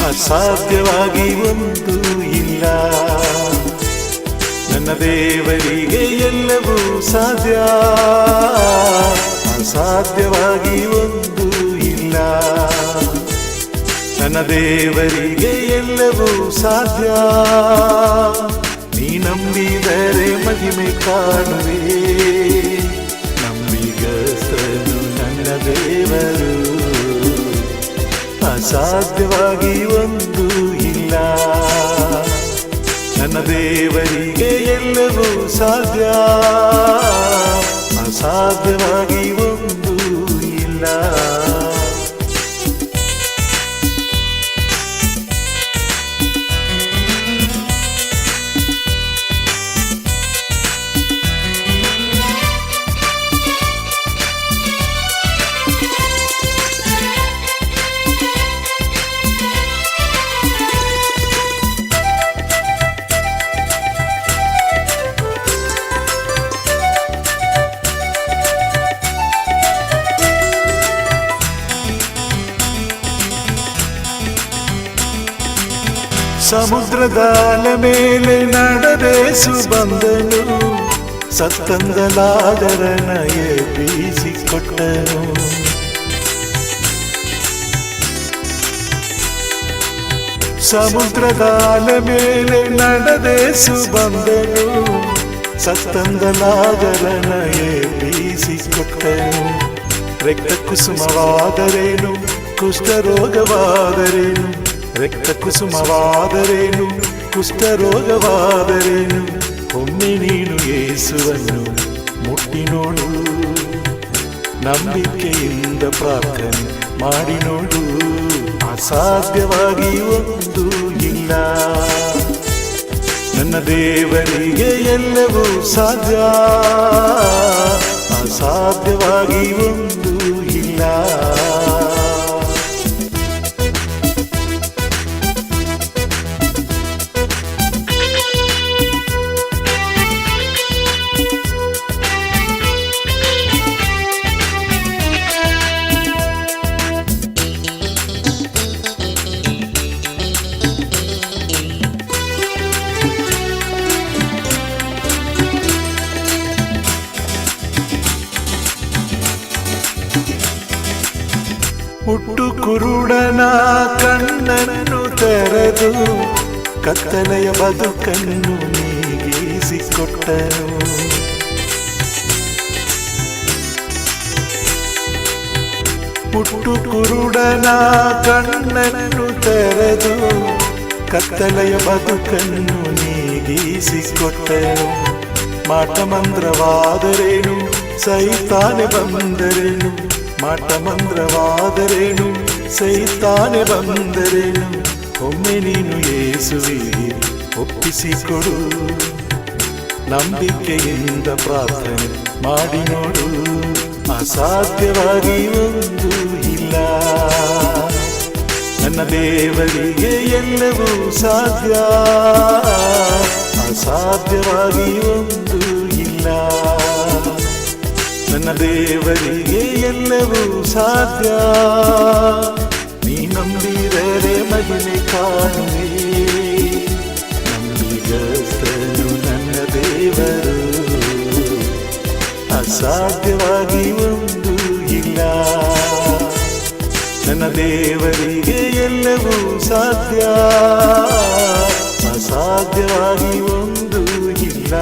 ಅಸಾಧ್ಯವಾಗಿ ಒಂದು ಇಲ್ಲ. ನನ್ನ ದೇವರಿಗೆ ಎಲ್ಲವೂ ಸಾಧ್ಯ, ಅಸಾಧ್ಯವಾಗಿ ಒಂದು ಇಲ್ಲ. ನನ್ನ ದೇವರಿಗೆ ಎಲ್ಲವೂ ಸಾಧ್ಯ. ನೀ ನಂಬಿದರೆ ಮಹಿಮೆ ಕಾಣುವೆ, ನಂಬಿಗಸ್ತನು ನನ್ನ ದೇವರು. ಅಸಾಧ್ಯವಾಗಿ ಒಂದು ಇಲ್ಲ. ನನ್ನ ದೇವರಿಗೆ ಎಲ್ಲವೂ ಸಾಧ್ಯ, ಅಸಾಧ್ಯವಾಗಿ ಒಂದು ಇಲ್ಲ. ಸಮುದ್ರದ ಅಲೆ ಮೇಲೆ ನಡೆದೇಸು ಬಂದನು, ಸತ್ತಂದಲಾದರನ ಎಬ್ಬಿಸಿಕೊಟ್ಟನು. ಸಮುದ್ರದ ಅಲೆ ಮೇಲೆ ನಡೆದೇಸು ಬಂದನು, ಸತ್ತಂದಲಾದರನ ಎಬ್ಬಿಸಿಕೊಟ್ಟನು. ರಕ್ತ ಕುಸುಮವಾದರೇನು, ಕುಷ್ಠರೋಗವಾದರೇನು, ರಕ್ತ ಕುಸುಮವಾದರೇನು, ಕುಷ್ಠರೋಗವಾದರೇನು, ಒಮ್ಮೆ ನೀನು ಯೇಸುವನ್ನು ಮುಟ್ಟಿ ನೋಡು, ನಂಬಿಕೆಯಿಂದ ಪ್ರಾರ್ಥನೆ ಮಾಡಿ ನೋಡು. ಅಸಾಧ್ಯವಾಗಿ ಒಂದು ಇಲ್ಲ. ನನ್ನ ದೇವರಿಗೆ ಎಲ್ಲವೂ ಸಾಧ್ಯ, ಅಸಾಧ್ಯವಾಗಿ ಒಂದು ಇಲ್ಲ. ಹುಟ್ಟು ಕುರುಡನ ಕಣ್ಣನ್ನು ತೆರೆದು ಕತ್ತಲೆಯ ಬದುಕನ್ನು ನೀಗಿಸಿಕೊಟ್ಟನು. ಹುಟ್ಟು ಕುರುಡನ ಕಣ್ಣನ್ನು ತೆರೆದು ಕತ್ತಲೆಯ ಬದುಕನ್ನು ನೀಗಿಸಿಕೊಟ್ಟನು. ಮಾಟಮಂತ್ರವಾದರೇನು, ಸೈತಾನೆ ಬಂದರೇನು, ಮಾಟಮಂತ್ರವಾದರೇನು, ಸೈತಾನೆ ಬಂದರೇನು, ಒಮ್ಮೆ ನೀನು ಯೇಸುವಿಗೆ ಒಪ್ಪಿಸಿಕೊಡು, ನಂಬಿಕೆಯಿಂದ ಪ್ರಾರ್ಥನೆ ಮಾಡಿ ನೋಡು. ಅಸಾಧ್ಯವಾಗಿ ಒಂದು ಇಲ್ಲ. ನನ್ನ ದೇವರಿಗೆ ಎಲ್ಲವೂ ಸಾಧ್ಯ, ಅಸಾಧ್ಯವಾಗಿ ಒಂದು ಇಲ್ಲ. ನನ್ನ ದೇವರಿಗೆ ಎಲ್ಲವೂ ಸಾಧ್ಯ. ನೀ ನಂಬಿದರೆ ಮಹಿಮೆ ಕಾಣುವೆ, ನಂಬಿಗಸ್ತನು ನನ್ನ ದೇವರು. ಅಸಾಧ್ಯವಾಗಿ ಒಂದು ಇಲ್ಲ. ನನ್ನ ದೇವರಿಗೆ ಎಲ್ಲವೂ ಸಾಧ್ಯ, ಅಸಾಧ್ಯವಾಗಿ ಒಂದು ಇಲ್ಲ.